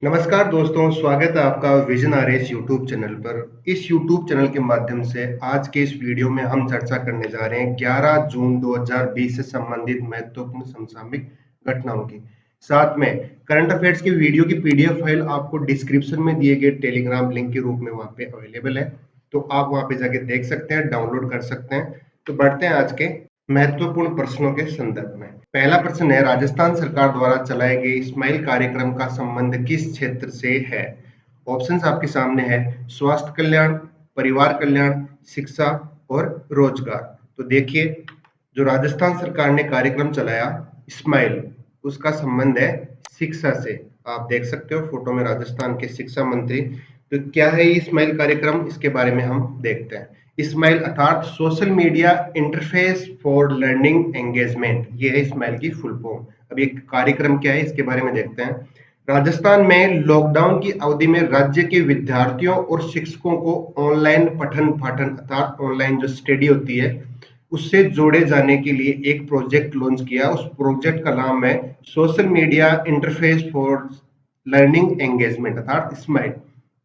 नमस्कार दोस्तों, स्वागत है आपका विजन आरएस यूट्यूब चैनल पर। इस यूट्यूब चैनल के माध्यम से आज के इस वीडियो में हम चर्चा करने जा रहे हैं 11 जून 2020 से संबंधित महत्वपूर्ण समसामयिक घटनाओं की। साथ में करंट अफेयर्स की वीडियो की पीडीएफ फाइल आपको डिस्क्रिप्शन में दिए गए टेलीग्राम लिंक के रूप में वहां पे अवेलेबल है, तो आप वहां पे जाके देख सकते हैं, डाउनलोड कर सकते हैं। तो बढ़ते हैं आज के महत्वपूर्ण प्रश्नों के संदर्भ में। पहला प्रश्न है, राजस्थान सरकार द्वारा चलाए गए स्माइल कार्यक्रम का संबंध किस क्षेत्र से है? ऑप्शंस आपके सामने है, स्वास्थ्य कल्याण, परिवार कल्याण, शिक्षा और रोजगार। तो देखिए, जो राजस्थान सरकार ने कार्यक्रम चलाया स्माइल, उसका संबंध है शिक्षा से। आप देख सकते हो फोटो में राजस्थान के शिक्षा मंत्री। तो क्या है ये स्माइल कार्यक्रम, इसके बारे में हम देखते हैं। स्माइल अर्थात social media interface for learning engagement, ये है स्माइल की फुल फॉर्म। अब ये कार्यक्रम क्या है, इसके बारे में देखते हैं। राजस्थान में लॉकडाउन की अवधि में राज्य के विद्यार्थियों और शिक्षकों को ऑनलाइन पठन पाठन अर्थात ऑनलाइन जो स्टडी होती है उससे जोड़े जाने के लिए एक प्रोजेक्ट लॉन्च किया। उस प्रोजेक्ट का नाम है social media interface for learning engagement अर्थात स्माइल।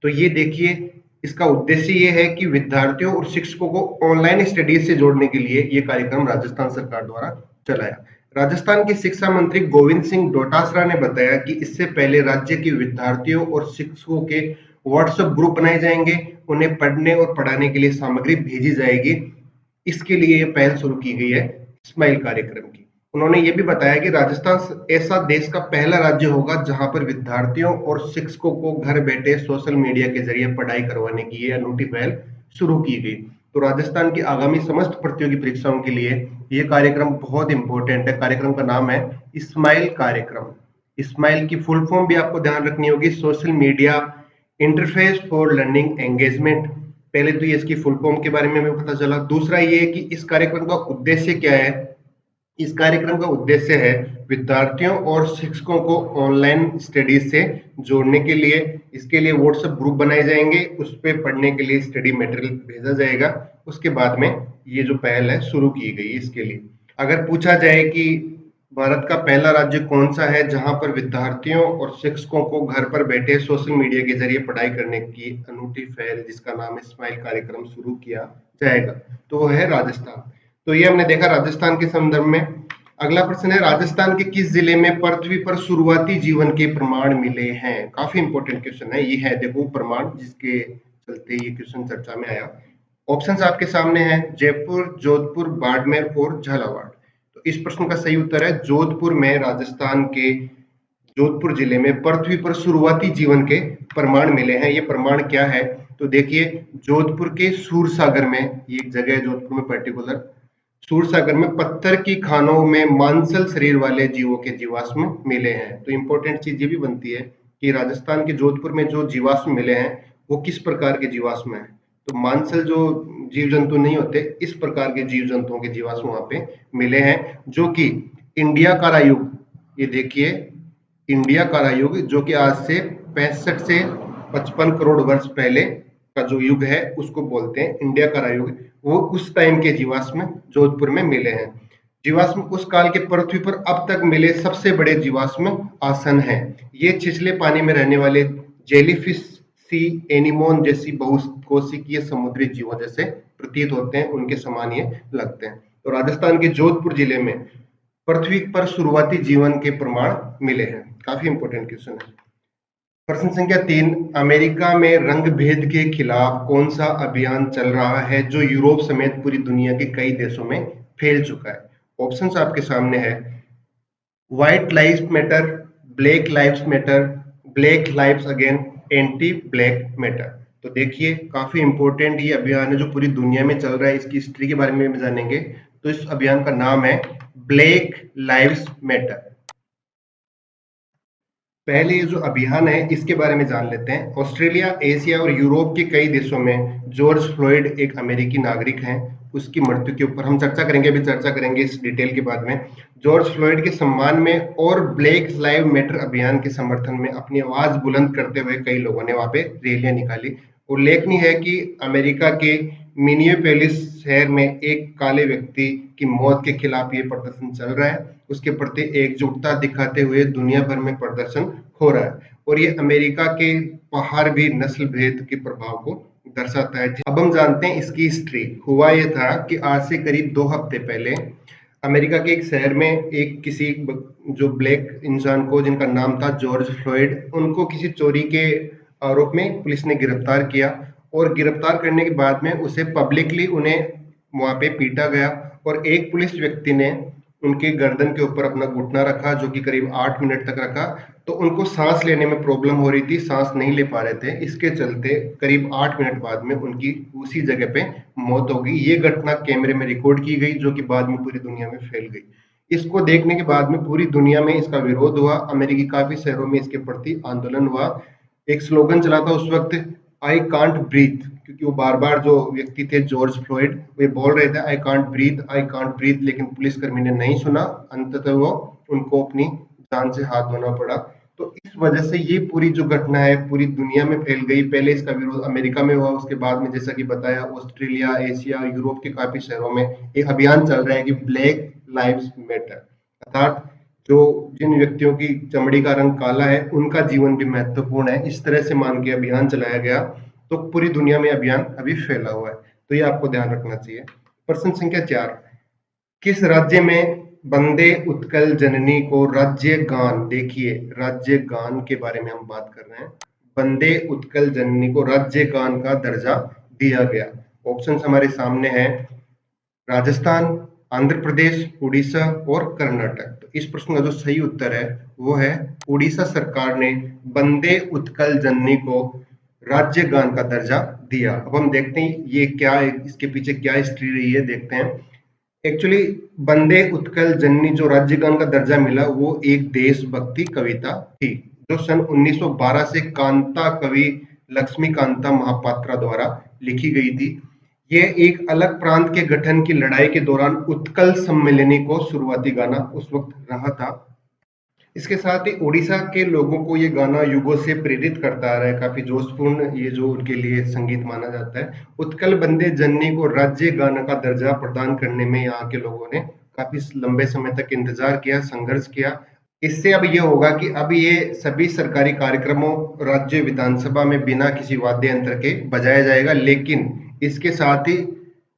तो ये देखिए, इसका उद्देश्य ये है कि विद्यार्थियों और शिक्षकों को ऑनलाइन स्टडीज से जोड़ने के लिए ये कार्यक्रम राजस्थान सरकार द्वारा चलाया। राजस्थान के शिक्षा मंत्री गोविंद सिंह डोटासरा ने बताया कि इससे पहले राज्य के विद्यार्थियों और शिक्षकों के व्हाट्सएप ग्रुप बनाए जाएंगे, उन्हें पढ़ने और पढ़ाने के लिए सामग्री भेजी जाएगी। इसके लिए ये पहल शुरू की गई है स्माइल कार्यक्रम की। उन्होंने ये भी बताया कि राजस्थान ऐसा देश का पहला राज्य होगा जहां पर विद्यार्थियों और शिक्षकों को घर बैठे सोशल मीडिया के जरिए पढ़ाई करवाने की ये अनूठी पहल शुरू की गई। तो राजस्थान की आगामी समस्त प्रतियोगी परीक्षाओं के लिए ये कार्यक्रम बहुत इंपॉर्टेंट है। कार्यक्रम का नाम है स्माइल कार्यक्रम। स्माइल की फुल फॉर्म भी आपको ध्यान रखनी होगी, social media interface for learning engagement. पहले तो ये इसकी फुल फॉर्म के बारे में हमें पता चला। दूसरा ये कि इस कार्यक्रम का उद्देश्य क्या है। इस कार्यक्रम का उद्देश्य है विद्यार्थियों और शिक्षकों को ऑनलाइन स्टडीज से जोड़ने के लिए। इसके लिए व्हाट्सएप ग्रुप बनाए जाएंगे, उस पर पढ़ने के लिए स्टडी मटेरियल भेजा जाएगा। उसके बाद में ये जो पहल है शुरू की गई इसके लिए। अगर पूछा जाए कि भारत का पहला राज्य कौन सा है जहां पर विद्यार्थियों और शिक्षकों को घर पर बैठे सोशल मीडिया के जरिए पढ़ाई करने की अनूठी पहल जिसका नाम है स्माइल कार्यक्रम शुरू किया जाएगा, तो वो है राजस्थान। तो ये हमने देखा राजस्थान के संदर्भ में। अगला प्रश्न है, राजस्थान के किस जिले में पृथ्वी पर शुरुआती जीवन के प्रमाण मिले हैं? काफी इंपॉर्टेंट क्वेश्चन है ये, है देखो प्रमाण जिसके चलते ये क्वेश्चन चर्चा में आया। ऑप्शंस आपके सामने हैं, जयपुर, जोधपुर, बाड़मेर और झालावाड़। तो इस प्रश्न का सही उत्तर है जोधपुर में। राजस्थान के जोधपुर जिले में पृथ्वी पर शुरुआती जीवन के प्रमाण मिले हैं। ये प्रमाण क्या है, तो देखिए, जोधपुर के सूरसागर में, ये एक जगह है जोधपुर में पर्टिकुलर, सूरसागर में पत्थर की खानों में मांसल शरीर वाले जीवों के जीवाश्म मिले हैं। तो इंपॉर्टेंट चीज ये भी बनती है कि राजस्थान के जोधपुर में जो जीवाश्म मिले हैं वो किस प्रकार के जीवाश्म हैं। तो मांसल जो जीव जंतु नहीं होते, इस प्रकार के जीव जंतुओं के जीवाश्म वहां पे मिले हैं, जो कि इंडिया कारायुग, ये देखिए इंडिया कारायुग, जो कि आज से 65 से 55 करोड़ वर्ष पहले का जो युग है उसको बोलते हैं इंडिया कारायुग। वो उस टाइम के जीवाश्म जोधपुर में मिले हैं। जीवाश्म उस काल के पृथ्वी पर अब तक मिले सबसे बड़े जीवाश्म आसन हैं। ये छिछले पानी में रहने वाले जेलीफिश, सी एनिमोन जैसी बहुकोशिकीय समुद्री जीवों जैसे प्रतीत होते हैं, उनके समान ये लगते हैं। तो राजस्थान के जोधपुर जिले में पृथ्वी पर शुरुआती जीवन के प्रमाण मिले हैं। काफी इंपॉर्टेंट क्वेश्चन है। प्रश्न संख्या 3, अमेरिका में रंग भेद के खिलाफ कौन सा अभियान चल रहा है जो यूरोप समेत पूरी दुनिया के कई देशों में फैल चुका है? ऑप्शंस आपके सामने है, white lives matter, black lives matter, black lives again, anti black matter. तो देखिए, काफी इंपॉर्टेंट ये अभियान है जो पूरी दुनिया में चल रहा है। इसकी हिस्ट्री के बारे में भी जानेंगे। तो इस अभियान का नाम है ब्लैक लाइव्स मैटर। पहले ये जो अभियान है इसके बारे में जान लेते हैं। ऑस्ट्रेलिया, एशिया और यूरोप के कई देशों में जॉर्ज फ्लॉयड एक अमेरिकी नागरिक हैं, उसकी मृत्यु के ऊपर हम चर्चा करेंगे, अभी चर्चा करेंगे इस डिटेल के बाद में। जॉर्ज फ्लॉयड के सम्मान में और ब्लैक लाइव मैटर अभियान के समर्थन में अपनी आवाज बुलंद करते हुए कई लोगों ने वहां पे रैलियां निकाली। उल्लेखनीय है कि अमेरिका के मिनियापोलिस शहर में एक काले व्यक्ति की मौत के खिलाफ ये प्रदर्शन चल रहा है। उसके प्रति एकजुटता दिखाते हुए दुनिया भर में प्रदर्शन हो रहा है और ये अमेरिका के पहाड़वी नस्ल भेद के प्रभाव को दर्शाता है। अब हम जानते हैं इसकी हिस्ट्री। हुआ ये था कि आज से करीब 2 हफ्ते पहले अमेरिका के एक शहर में एक किसी जो ब्लैक इंसान को, जिनका नाम था जॉर्ज फ्लॉयड, उनको किसी चोरी के आरोप में पुलिस ने गिरफ्तार किया और गिरफ्तार करने के बाद में उसे पब्लिकली उन्हें वहां पे पीटा गया और एक पुलिस व्यक्ति ने उनके गर्दन के ऊपर अपना घुटना रखा, जो कि करीब 8 मिनट तक रखा। तो उनको सांस लेने में प्रॉब्लम हो रही थी, सांस नहीं ले पा रहे थे। इसके चलते करीब 8 मिनट बाद में उनकी उसी जगह पे मौत हो गई। ये घटना कैमरे में रिकॉर्ड की गई, जो कि बाद में पूरी दुनिया में फैल गई। इसको देखने के बाद में पूरी दुनिया में इसका विरोध हुआ। अमेरिकी काफी शहरों में इसके प्रति आंदोलन हुआ। एक स्लोगन चला था उस वक्त, आई कांट ब्रीथ, क्योंकि वो बार बार जो व्यक्ति थे जॉर्ज फ्लॉयड, वे बोल रहे थे I can't breathe, I can't breathe, लेकिन पुलिसकर्मी ने नहीं सुना। अंततः वो उनको अपनी जान से हाथ धोना पड़ा। तो इस वजह से ये पूरी जो घटना है पूरी दुनिया में फैल गई। पहले इसका विरोध अमेरिका में हुआ, उसके बाद में जैसा कि बताया ऑस्ट्रेलिया, एशिया, यूरोप के काफी शहरों में एक अभियान चल रहा है कि ब्लैक लाइव्स मैटर, अर्थात जो जिन व्यक्तियों की चमड़ी का रंग काला है उनका जीवन भी महत्वपूर्ण है, इस तरह से मान के अभियान चलाया गया। तो पूरी दुनिया में अभियान अभी फैला हुआ है, तो ये आपको ध्यान रखना चाहिए। प्रश्न संख्या 4, किस राज्य में वंदे उत्कल जननी को राज्य गान, देखिए राज्य गान के बारे में हम बात कर रहे हैं, वंदे उत्कल जननी को राज्य गान का दर्जा दिया गया। ऑप्शंस हमारे सामने हैं, राजस्थान, आंध्र प्रदेश, उड़ीसा और कर्नाटक। तो इस प्रश्न का जो सही उत्तर है वो है उड़ीसा सरकार ने वंदे उत्कल जननी को राज्य गान का दर्जा दिया। अब हम देखते हैं ये क्या है, इसके पीछे क्या हिस्ट्री रही है, देखते हैं। एक्चुअली वंदे उत्कल जननी जो राज्य गान का दर्जा मिला वो एक देशभक्ति कविता थी, जो सन 1912 से कांता कवि लक्ष्मी कांता महापात्रा द्वारा लिखी गई थी। ये एक अलग प्रांत के गठन की लड़ाई के दौरान उत्कल सम्मेलनी को शुरुआती गाना उस वक्त रहा था। इसके साथ ही उड़ीसा के लोगों को ये गाना युगों से प्रेरित करता आ रहा है, काफी जोशपूर्ण ये जो उनके लिए संगीत माना जाता है। उत्कल बंदे जननी को राज्य गाना का दर्जा प्रदान करने में यहाँ के लोगों ने काफी लंबे समय तक इंतजार किया, संघर्ष किया। इससे अब ये होगा कि अब ये सभी सरकारी कार्यक्रमों राज्य विधानसभा में बिना किसी वाद्य यंत्र के बजाया जाएगा, लेकिन इसके साथ ही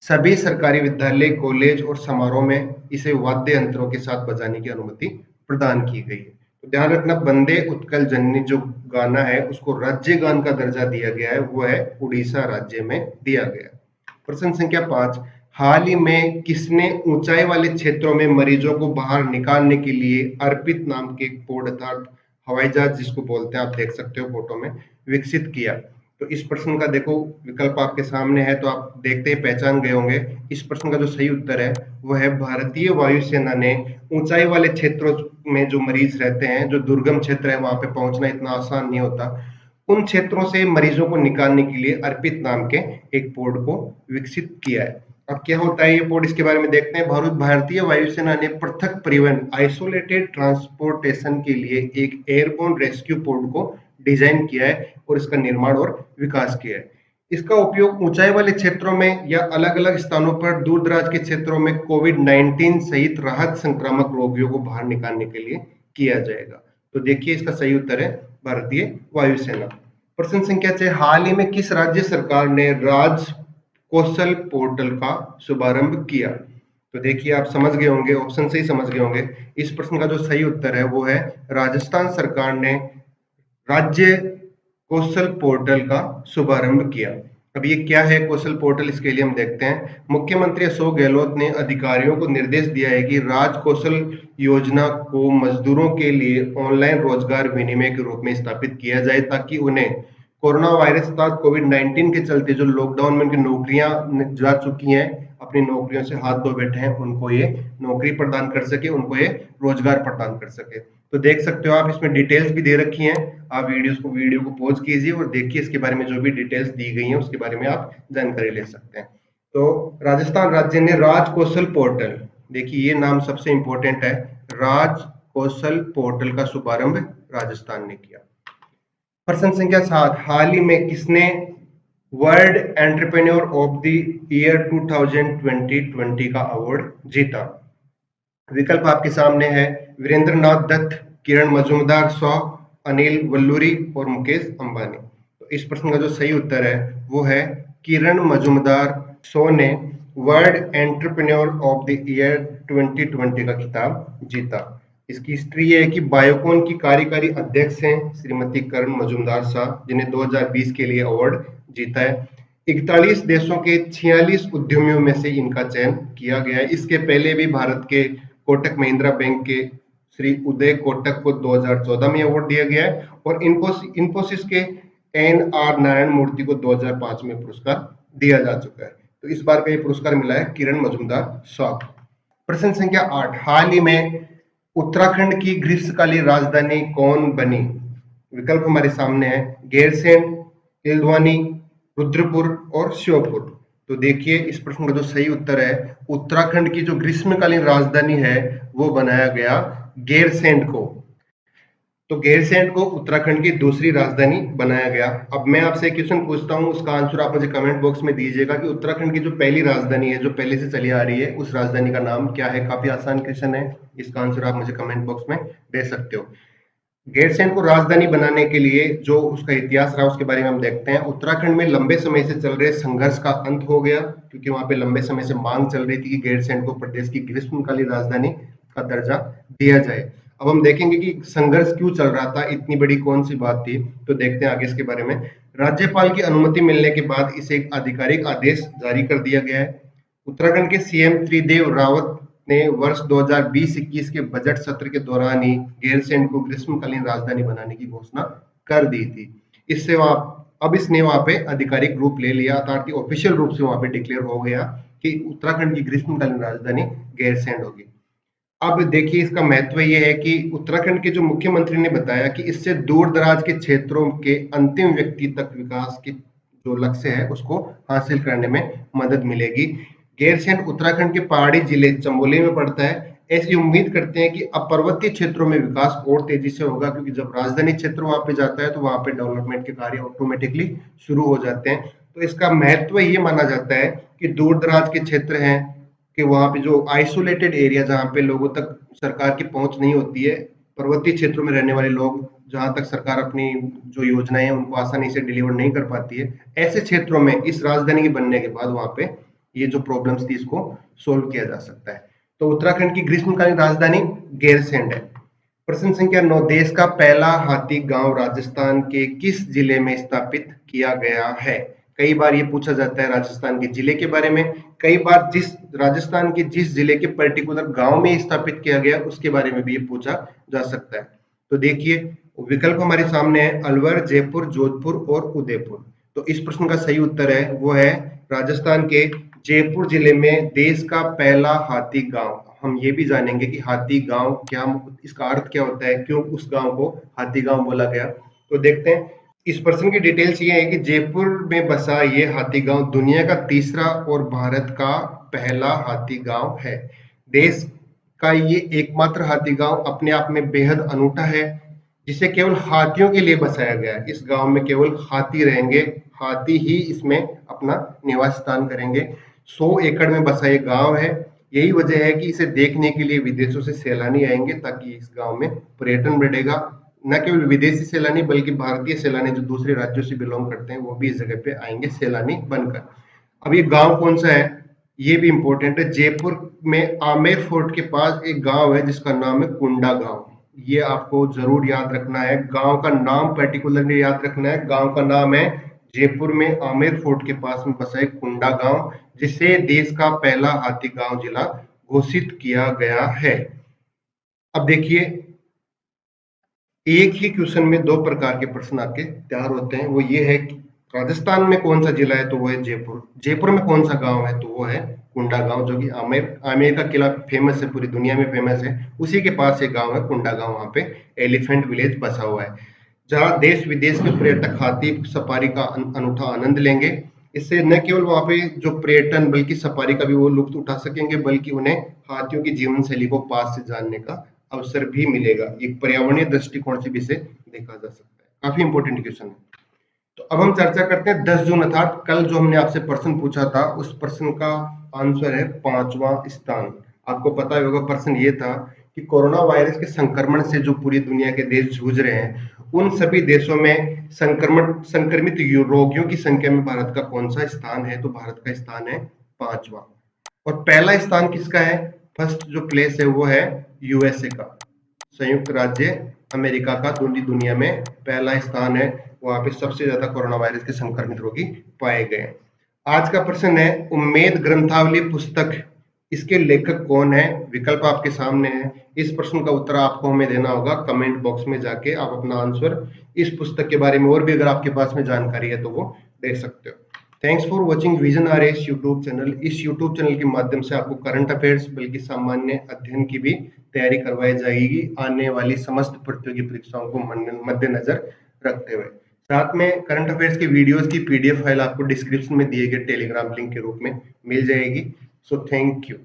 सभी सरकारी विद्यालय, कॉलेज और समारोह में इसे वाद्य यंत्रों के साथ बजाने की अनुमति प्रदान की गई है। तो ध्यान रखना, वंदे उत्कल जननी जो गाना है उसको राज्य गान का दर्जा दिया गया है, वो है उड़ीसा राज्य में दिया गया। प्रश्न संख्या 5, हाल ही में किसने ऊंचाई वाले क्षेत्रों में मरीजों को बाहर निकालने के लिए अर्पित नाम के एक पोड, अर्थात हवाई जहाज जिसको बोलते हैं, आप देख सकते हो फोटो में, विकसित किया। तो इस प्रश्न का देखो विकल्प आपके सामने है, तो आप देखते ही पहचान गए होंगे। इस प्रश्न का जो सही उत्तर है वो है भारतीय वायुसेना ने ऊंचाई वाले क्षेत्रों में जो मरीज रहते हैं, जो दुर्गम क्षेत्र है, वहां पे पहुंचना इतना आसान नहीं होता, उन क्षेत्रों से मरीजों को निकालने के लिए अर्पित नाम के एक पोड को विकसित किया है। अब क्या होता है ये पोड, इसके बारे में देखते हैं। भारतीय वायुसेना ने पृथक परिवहन, आइसोलेटेड ट्रांसपोर्टेशन के लिए एक एयरबोर्न रेस्क्यू पोड को डिजाइन किया है और इसका निर्माण और विकास किया है। इसका उपयोग ऊंचाई वाले क्षेत्रों में या अलग अलग स्थानों पर दूर दराज के क्षेत्रों में कोविड-19 सहित राहत संक्रामक रोगियों को बाहर निकालने के लिए किया जाएगा। तो देखिए इसका सही उत्तर है भारतीय वायुसेना। प्रश्न संख्या 6, हाल ही में किस राज्य सरकार ने राज कौशल पोर्टल का शुभारंभ किया? तो देखिए आप समझ गए होंगे, ऑप्शन से ही समझ गए होंगे। इस प्रश्न का जो सही उत्तर है वो है राजस्थान सरकार ने राज्य कौशल पोर्टल का शुभारंभ किया। अब ये क्या है कौशल पोर्टल, इसके लिए हम देखते हैं। मुख्यमंत्री अशोक गहलोत ने अधिकारियों को निर्देश दिया है कि राज कौशल योजना को मजदूरों के लिए ऑनलाइन रोजगार विनिमय के रूप में स्थापित किया जाए, ताकि उन्हें कोरोना वायरस अर्थात कोविड-19 के चलते जो लॉकडाउन में उनकी नौकरियां जा चुकी हैं, अपनी नौकरियों से हाथ धो बैठे हैं, उनको ये नौकरी प्रदान कर सके, उनको ये रोजगार प्रदान कर सके। तो देख सकते हो आप, इसमें डिटेल्स भी दे रखी हैं। आप वीडियो को पॉज कीजिए और देखिए इसके बारे में, जो भी डिटेल्स दी गई हैं उसके बारे में आप जानकारी ले सकते हैं। तो राजस्थान राज्य ने राज कौशल पोर्टल, देखिए ये नाम सबसे इंपॉर्टेंट है, राज कौशल पोर्टल का शुभारंभ राजस्थान ने किया। प्रश्न संख्या 7, हाल ही में किसने world entrepreneur of the year 2020 का अवार्ड जीता? विकल्प आपके सामने है, वीरेंद्र नाथ दत्त, किरण मजूमदार, शॉ, अनिल वल्लूरी और मुकेश अंबानी। तो इस प्रश्न का जो सही उत्तर है वो है किरण मजूमदार। शो ने world entrepreneur of the year 2020 का खिताब जीता। इसकी हिस्ट्री ये है कि बायोकॉन की कार्यकारी अध्यक्ष हैं श्रीमती करण मजूमदार शाह, जिन्हें 2020 के लिए अवार्ड जीता है। 41 देशों के 46 उद्यमियों में से इनका चयन किया गया है। इसके पहले भी भारत के कोटक महिंद्रा बैंक के श्री उदय कोटक को 2014 में अवार्ड दिया गया है और इन्फोसिस के एन आर नारायण मूर्ति को 2005 में पुरस्कार दिया जा चुका है। तो इस बार का ये पुरस्कार मिला है किरण मजूमदार शाह। प्रश्न संख्या 8, हाल ही में उत्तराखंड की ग्रीष्मकालीन राजधानी कौन बनी? विकल्प हमारे सामने है गैरसैंण, हल्द्वानी, रुद्रपुर और श्योपुर। तो देखिए इस प्रश्न का जो सही उत्तर है उत्तराखंड की जो ग्रीष्मकालीन राजधानी है वो बनाया गया गैरसैंण को। तो गैरसैंण को उत्तराखंड की दूसरी राजधानी बनाया गया। अब मैं आपसे एक क्वेश्चन पूछता हूँ, उसका आंसर आप मुझे कमेंट बॉक्स में दीजिएगा कि उत्तराखंड की जो पहली राजधानी है जो पहले से चली आ रही है उस राजधानी का नाम क्या है। काफी आसान क्वेश्चन है, इसका आंसर आप मुझे कमेंट बॉक्स में दे सकते हो। गैरसैंण को राजधानी बनाने के लिए जो उसका इतिहास रहा उसके बारे में हम देखते हैं। उत्तराखंड में लंबे समय से चल रहे संघर्ष का अंत हो गया, क्योंकि वहां पे लंबे समय से मांग चल रही थी कि गैरसैंण को प्रदेश की ग्रीष्मकालीन राजधानी का दर्जा दिया जाए। अब हम देखेंगे कि संघर्ष क्यों चल रहा था, इतनी बड़ी कौन सी बात थी, तो देखते हैं आगे इसके बारे में। राज्यपाल की अनुमति मिलने के बाद इसे एक आधिकारिक आदेश जारी कर दिया गया है। उत्तराखंड के सीएम त्रिदेव रावत ने वर्ष 2020-21 के बजट सत्र के दौरान ही गैरसैंण को ग्रीष्मकालीन राजधानी बनाने की घोषणा कर दी थी। इससे अब इसने वहां पे आधिकारिक रूप ले लिया, अर्थात ऑफिशियल रूप से वहां पे डिक्लेयर हो गया कि उत्तराखंड की ग्रीष्मकालीन राजधानी गैरसैंण होगी। अब देखिए इसका महत्व यह है कि उत्तराखंड के जो मुख्यमंत्री ने बताया कि इससे दूर दराज के क्षेत्रों के अंतिम व्यक्ति तक विकास के जो लक्ष्य है उसको हासिल करने में मदद मिलेगी। गैरसैंण उत्तराखंड के पहाड़ी जिले चमोली में पड़ता है। ऐसी उम्मीद करते हैं कि अब पर्वतीय क्षेत्रों में विकास और तेजी से होगा, क्योंकि जब राजधानी क्षेत्र वहां पे जाता है तो वहां पे डेवलपमेंट के कार्य ऑटोमेटिकली शुरू हो जाते हैं। तो इसका महत्व ये माना जाता है कि दूर दराज के क्षेत्र हैं कि वहां पे जो आइसोलेटेड एरिया जहाँ पे लोगों तक सरकार की पहुंच नहीं होती है, पर्वतीय क्षेत्रों में रहने वाले लोग जहां तक सरकार अपनी जो योजनाएं हैं उनको आसानी से डिलीवर नहीं कर पाती है, ऐसे क्षेत्रों में इस राजधानी के बनने के बाद वहां पे ये जो प्रॉब्लम्स थी इसको सोल्व किया जा सकता है। तो उत्तराखंड की ग्रीष्मकालीन राजधानी गैरसैंण है। प्रश्न संख्या 9, देश का पहला हाथी गांव राजस्थान के किस जिले में स्थापित किया गया है? कई बार ये पूछा जाता है राजस्थान के जिले के बारे में, कई बार जिस राजस्थान के जिस जिले के पर्टिकुलर गांव में स्थापित किया गया उसके बारे में भी ये पूछा जा सकता है। तो देखिए विकल्प हमारे सामने है अलवर, जयपुर, जोधपुर और उदयपुर। तो इस प्रश्न का सही उत्तर है वो है राजस्थान के जयपुर जिले में देश का पहला हाथी गांव। हम ये भी जानेंगे कि हाथी गांव क्या, इसका अर्थ क्या होता है, क्यों उस गांव को हाथी गांव बोला गया। तो देखते हैं इस प्रश्न की डिटेल्स ये है कि जयपुर में बसा ये हाथी गांव दुनिया का तीसरा और भारत का पहला हाथी गांव है। देश का ये एकमात्र हाथी गांव अपने आप में बेहद अनूठा है, जिसे केवल हाथियों के लिए बसाया गया है। इस गांव में केवल हाथी रहेंगे, हाथी ही इसमें अपना निवास स्थान करेंगे। 100 एकड़ में बसा ये गांव है। यही वजह है कि इसे देखने के लिए विदेशों से सैलानी आएंगे, ताकि इस गांव में पर्यटन बढ़ेगा। न केवल विदेशी सैलानी बल्कि भारतीय सैलानी जो दूसरे राज्यों से बिलोंग करते हैं वो भी इस जगह पे आएंगे सैलानी बनकर। अब ये गांव कौन सा है ये भी इंपॉर्टेंट है। जयपुर में आमेर फोर्ट के पास एक गांव है जिसका नाम है कुंडा गांव। ये आपको जरूर याद रखना है, गांव का नाम पर्टिकुलरली याद रखना है। गांव का नाम है जयपुर में आमेर फोर्ट के पास में बसा एक कुंडा गांव, जिसे देश का पहला हाथी गांव जिला घोषित किया गया है। अब देखिए एक ही क्वेश्चन में दो प्रकार के प्रश्न आपके तैयार होते हैं। वो ये है कि राजस्थान में कौन सा जिला है, तो वो है जयपुर। जयपुर में कौन सा गांव है, तो वो है कुंडा गांव, जो कि आमेर आमेर का किला फेमस है, पूरी दुनिया में फेमस है। उसी के पास एक गांव है कुंडा गांव, वहां पे एलिफेंट विलेज बसा हुआ है, जहाँ देश विदेश के पर्यटक हाथी सफारी का अनूठा आनंद लेंगे। इससे न केवल वहां पे जो पर्यटन बल्कि सफारी का भी वो लुत्फ उठा सकेंगे, बल्कि उन्हें हाथियों की जीवन शैली को पास से जानने का अवसर भी मिलेगा। एक पर्यावरणीय दृष्टिकोण से भी इसे देखा जा सकता है। काफी इंपॉर्टेंट क्वेश्चन है। तो अब हम चर्चा करते हैं 10 जून अर्थात कल जो हमने आपसे प्रश्न पूछा था उस प्रश्न का आंसर है 5वां स्थान। आपको पता होगा प्रश्न ये था कि कोरोना वायरस के संक्रमण से जो पूरी दुनिया के देश जूझ रहे हैं, उन सभी देशों में संक्रमित रोगियों की संख्या में भारत का कौन सा स्थान है? तो भारत का स्थान है 5वां। और पहला स्थान किसका है? फर्स्ट जो प्लेस है वो है यूएसए का, संयुक्त राज्य अमेरिका का दुनिया में पहला स्थान है। वहां पे सबसे ज्यादा कोरोना वायरस के संक्रमित रोगी पाए गए। आज का प्रश्न है, उम्मीद ग्रंथावली पुस्तक, इसके लेखक कौन है? विकल्प आपके सामने है। इस प्रश्न का उत्तर आपको हमें देना होगा कमेंट बॉक्स में जाके। आप अपना आंसर इस पुस्तक के बारे में और भी अगर आपके पास में जानकारी है तो वो दे सकते हो। Thanks for watching vision RS YouTube channel. इस यूट्यूब चैनल के माध्यम से आपको करंट अफेयर्स बल्कि सामान्य अध्ययन की भी तैयारी करवाई जाएगी, आने वाली समस्त प्रतियोगी परीक्षाओं को मद्देनजर रखते हुए। साथ में करंट अफेयर्स के वीडियोस की पीडीएफ फाइल आपको डिस्क्रिप्शन में दिए गए टेलीग्राम लिंक के रूप में मिल जाएगी। So thank you.